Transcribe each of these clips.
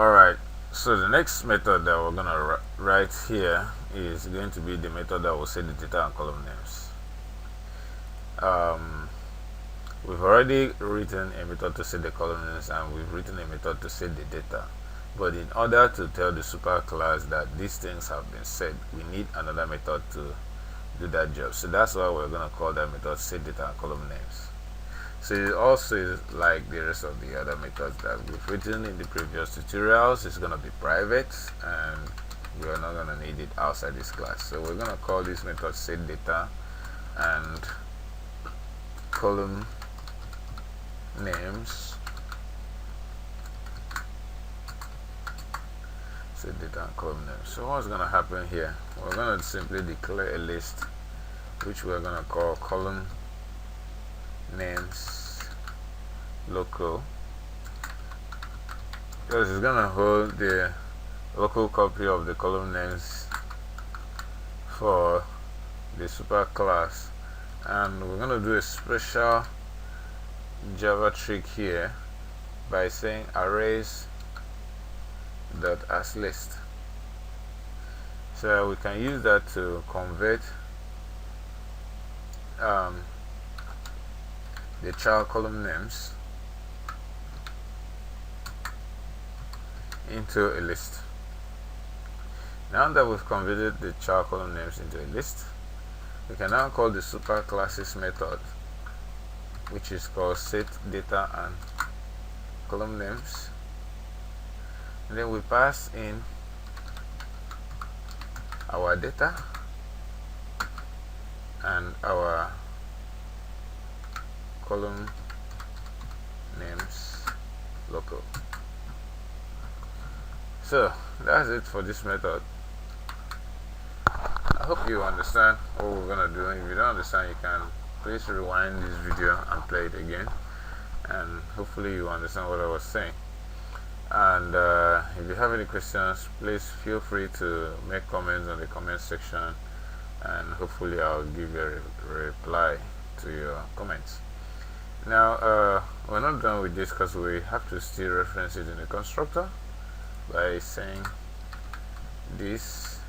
Alright, so the next method that we're gonna write here is going to be the method that will set the data and column names. We've already written a method to set the column names, and we've written a method to set the data. But in order to tell the superclass that these things have been set, we need another method to do that job. So that's why we're gonna call that method set data and column names. So it also is like the rest of the other methods that we've written in the previous tutorials. It's gonna be private, and we are not gonna need it outside this class. So we're gonna call this method set data and column names. Set data and column names. So what's gonna happen here? We're gonna simply declare a list which we're gonna call column names local, because it's gonna hold the local copy of the column names for the superclass. And we're gonna do a special Java trick here by saying arrays dot as list. So we can use that to convert the child column names into a list. Now that we've converted the child column names into a list, we can now call the superclasses method, which is called set data and column names, and then we pass in our data and our column names local. So that's it for this method. I hope you understand what we're gonna do. If you don't understand, you can please rewind this video and play it again, and hopefully you understand what I was saying. And if you have any questions, please feel free to make comments on the comment section, and hopefully I'll give you a reply to your comments. Now we're not done with this, because we have to still reference it in the constructor by saying this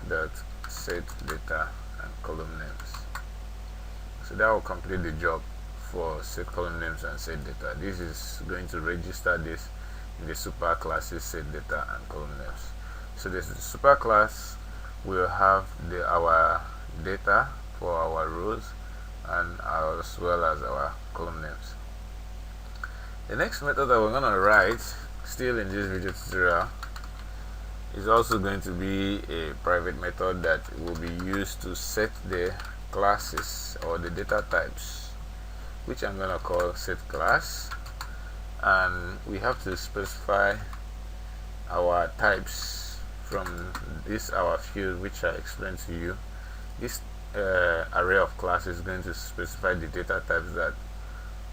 dot set data and column names. So that will complete the job for set column names and set data. This is going to register this in the superclasses set data and column names. So this superclass will have our data for our rows and as well as our column names. The next method that we're going to write, still in this video tutorial, is also going to be a private method that will be used to set the classes or the data types, which I'm going to call set class. And we have to specify our types from this our field, which I explained to you. This array of classes is going to specify the data types that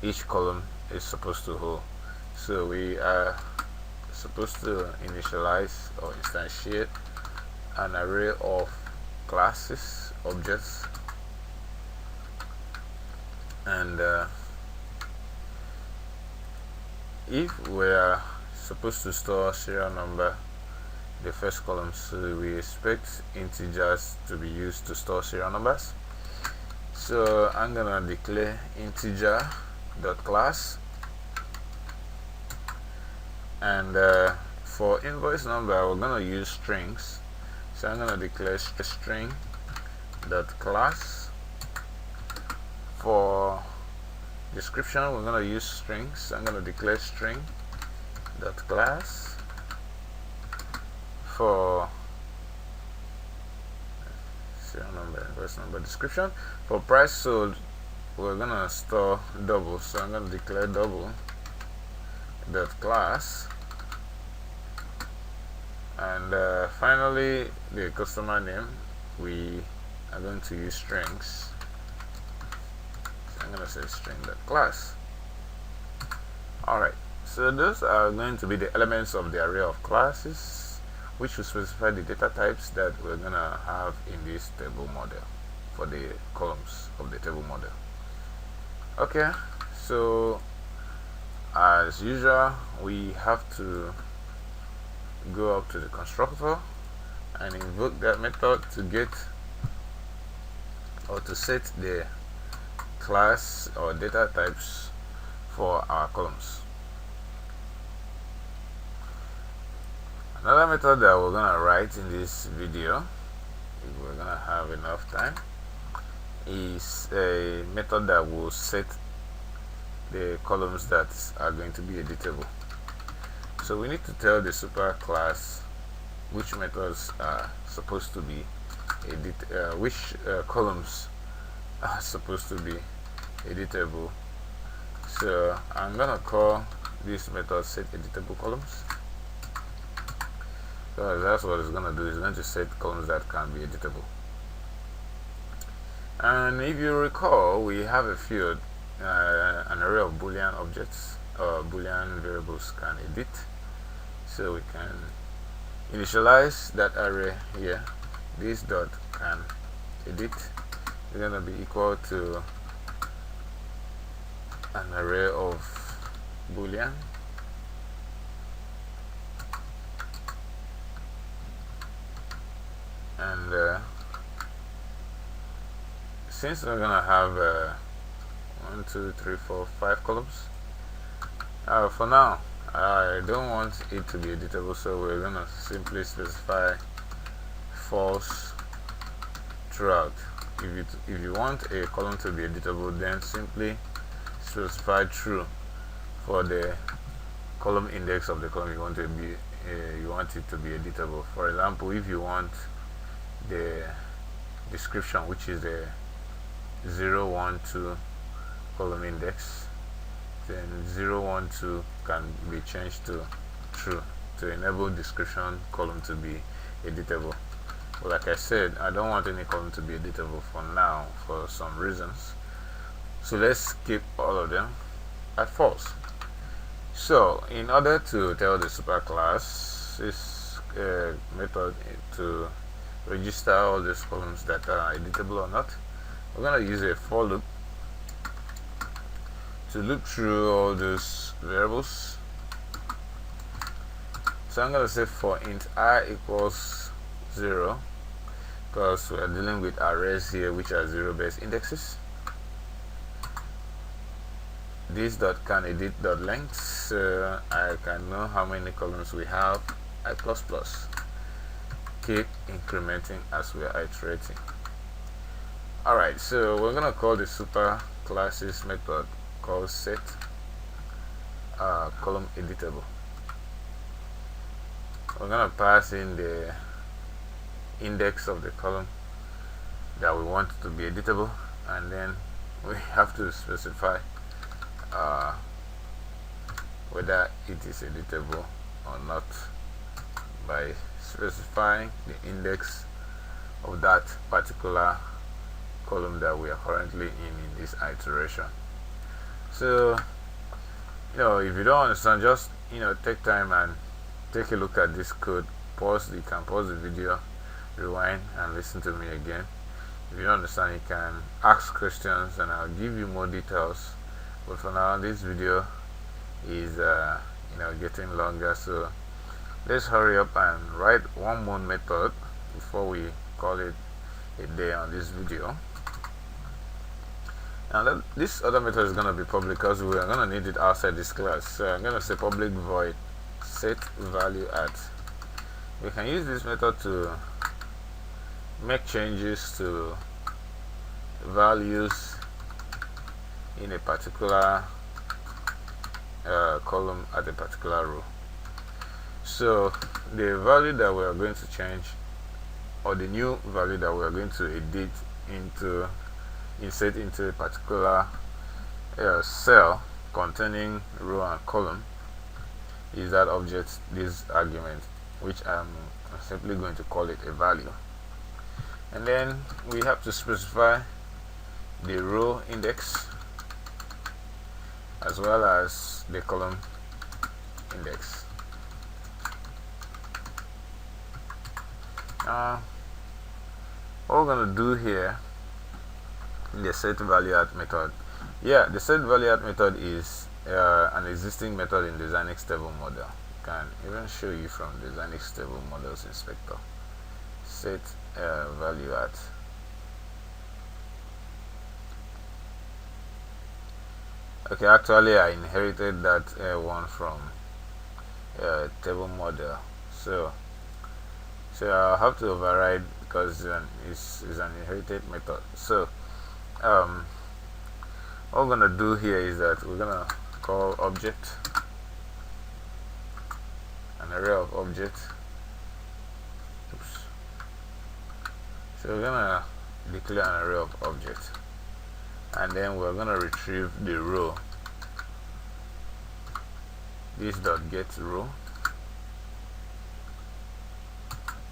each column is supposed to hold. So we are supposed to initialize or instantiate an array of classes, objects, and if we are supposed to store serial number, the first column, so we expect integers to be used to store serial numbers. So I'm gonna declare integer dot class, and for invoice number we're gonna use strings. So I'm gonna declare string dot class. For description we're gonna use strings. I'm gonna declare string dot class. For serial number, invoice number, description, for price sold we're gonna store double, so I'm gonna declare double dot class. And finally the customer name, we are going to use strings, so I'm gonna say string dot class. Alright, so those are going to be the elements of the array of classes, which will specify the data types that we're gonna have in this table model for the columns of the table model. Okay, so as usual we have to go up to the constructor and invoke that method to get or to set the class or data types for our columns. Another method that we're gonna write in this video, if we're gonna have enough time, is a method that will set the columns that are going to be editable. So we need to tell the super class which methods are supposed to be which columns are supposed to be editable. So I'm gonna call this method set editable columns, because that's what it's gonna do. It's going to set columns that can be editable. And if you recall, we have a field, an array of boolean objects or boolean variables can edit. So we can initialize that array here. This dot can edit is going to be equal to an array of boolean and since we're gonna have 1, 2, 3, 4, 5 columns, for now I don't want it to be editable, so we're gonna simply specify false throughout. If you want a column to be editable, then simply specify true for the column index of the column you want it to be editable. For example, if you want the description, which is the 0, 1, 2 column index, then 0, 1, 2 can be changed to true to enable description column to be editable. But like I said, I don't want any column to be editable for now for some reasons, so let's keep all of them at false. So in order to tell the superclass this method to register all these columns that are editable or not, we're going to use a for loop to loop through all those variables. So I'm going to say for int I equals 0, because we are dealing with arrays here which are 0-based indexes. This dot can edit dot length, so I can know how many columns we have. I++. Keep incrementing as we are iterating. Alright, so we're gonna call the super classes method called set column editable. We're gonna pass in the index of the column that we want to be editable, and then we have to specify whether it is editable or not by specifying the index of that particular column that we are currently in this iteration. So if you don't understand, just take time and take a look at this code. You can pause the video, rewind and listen to me again. If you don't understand, you can ask questions and I'll give you more details. But for now, this video is getting longer, so let's hurry up and write one more method before we call it a day on this video. And this other method is going to be public because we are going to need it outside this class. So I'm going to say public void set value at. We can use this method to make changes to values in a particular column at a particular row. So the value that we are going to change, or the new value that we are going to insert into a particular cell containing row and column, is that object, this argument, which I'm simply going to call it a value. And then we have to specify the row index as well as the column index. What we're going to do here in the set value at method, the set value at method is an existing method in the Xyneex table model. can even show you from the Xyneex table models inspector. Set value at. Okay, actually I inherited that one from table model, so I'll have to override because it's an inherited method. So all we're gonna do here is that we're gonna call object, an array of objects. Oops. So we're gonna declare an array of objects, and then we're gonna retrieve the row, this dot get row,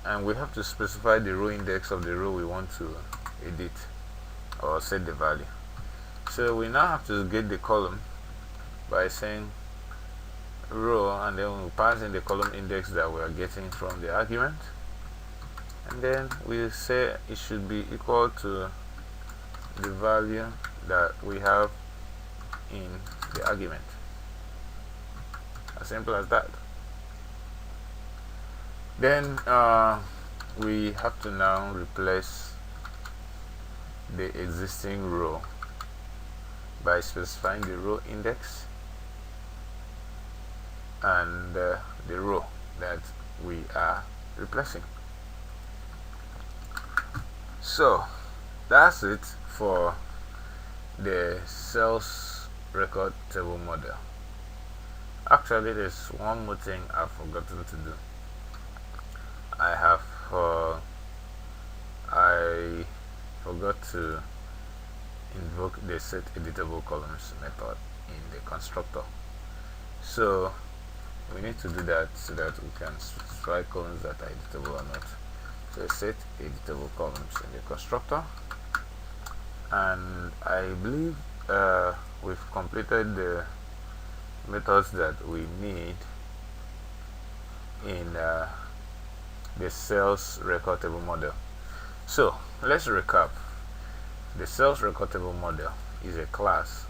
and we have to specify the row index of the row we want to edit or set the value. So we now have to get the column by saying row, and then we pass in the column index that we are getting from the argument, and then we say it should be equal to the value that we have in the argument. As simple as that. Then we have to now replace the existing row by specifying the row index and the row that we are replacing. So that's it for the sales record table model. Actually, there's one more thing I've forgotten to do. I forgot to invoke the set editable columns method in the constructor. So we need to do that so that we can specify columns that are editable or not. So set editable columns in the constructor, and I believe we've completed the methods that we need in the sales record table model. So let's recap. The sales record table model is a class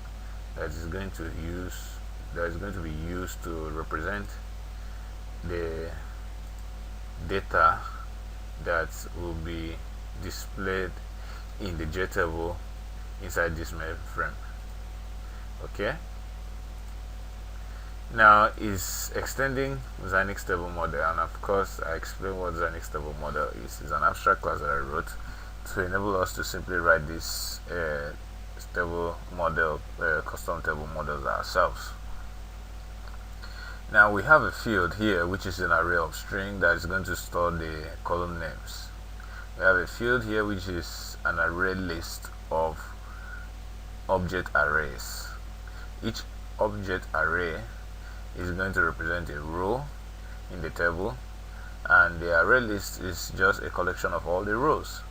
that is going to be used to represent the data that will be displayed in the JTable inside this mainframe. Okay. Now is extending Xyneex table model, and of course I explained what Xyneex table model is. It's an abstract class that I wrote to enable us to simply write this table model, custom table models ourselves. Now we have a field here which is an array of string that is going to store the column names. We have a field here which is an array list of object arrays. Each object array is going to represent a row in the table, and the array list is just a collection of all the rows.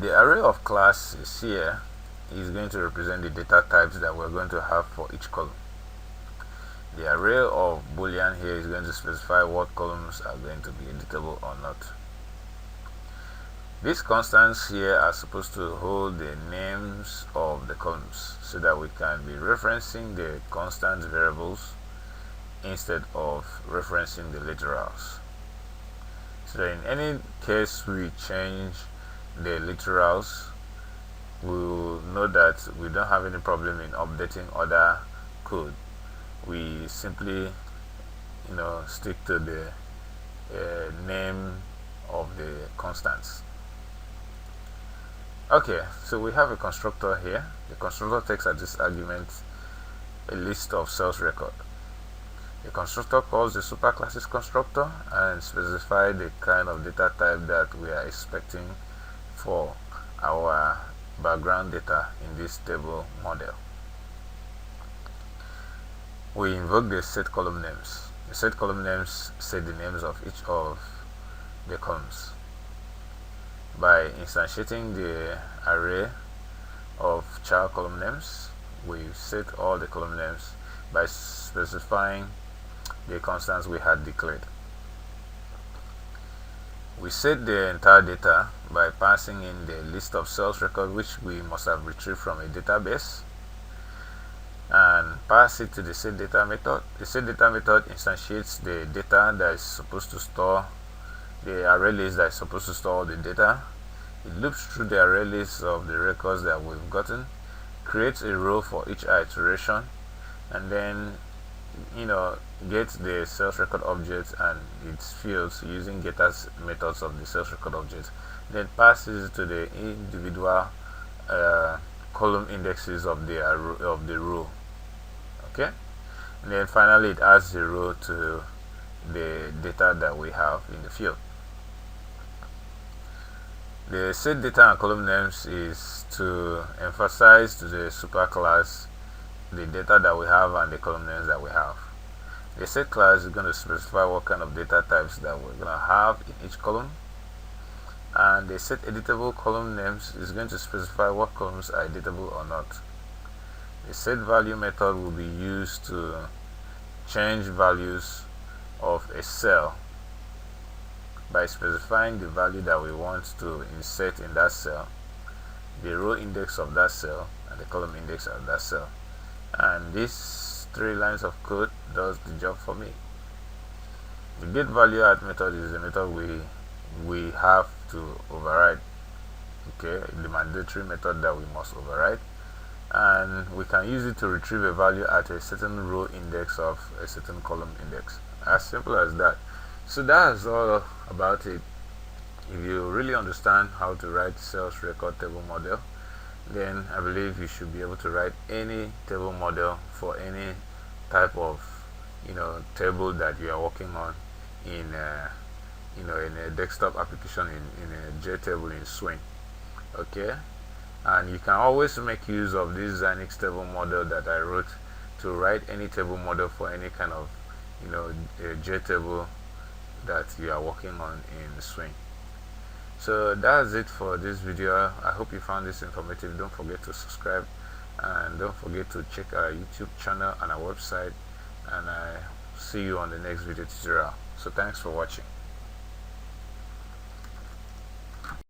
The array of classes here is going to represent the data types that we're going to have for each column. The array of boolean here is going to specify what columns are going to be editable or not. These constants here are supposed to hold the names of the columns so that we can be referencing the constant variables instead of referencing the literals. So in any case we change the literals, we will know that we don't have any problem in updating other code. We simply stick to the name of the constants. Okay, so we have a constructor here. The constructor takes as this argument a list of sales record. The constructor calls the superclasses constructor and specify the kind of data type that we are expecting for our background data in this table model. We invoke the set column names. The set column names set the names of each of the columns. By instantiating the array of child column names, we set all the column names by specifying the constants we had declared. We set the entire data by passing in the list of sales record which we must have retrieved from a database, and pass it to the setData method. The setData method instantiates the data that is supposed to store, the array list that is supposed to store the data. It loops through the array list of the records that we've gotten, creates a row for each iteration, and then gets the sales record object and its fields using getters methods of the sales record object, then passes it to the individual column indexes of the row. Okay, and then finally it adds the row to the data that we have in the field. The set data and column names is to emphasize to the superclass the data that we have and the column names that we have. The set class is going to specify what kind of data types that we're going to have in each column, and the set editable column names is going to specify what columns are editable or not. The set value method will be used to change values of a cell by specifying the value that we want to insert in that cell, the row index of that cell, and the column index of that cell. And these 3 lines of code does the job for me. The getValueAdd method is the method we have to override. Okay, the mandatory method that we must override, and we can use it to retrieve a value at a certain row index of a certain column index. As simple as that. So that's all about it. If you really understand how to write sales record table model, then I believe you should be able to write any table model for any type of table that you are working on in in a desktop application, in a JTable in Swing. Okay, and you can always make use of this Xyneex table model that I wrote to write any table model for any kind of a JTable that you are working on in Swing. So that's it for this video. I hope you found this informative. Don't forget to subscribe, and don't forget to check our YouTube channel and our website, and I see you on the next video tutorial. So thanks for watching.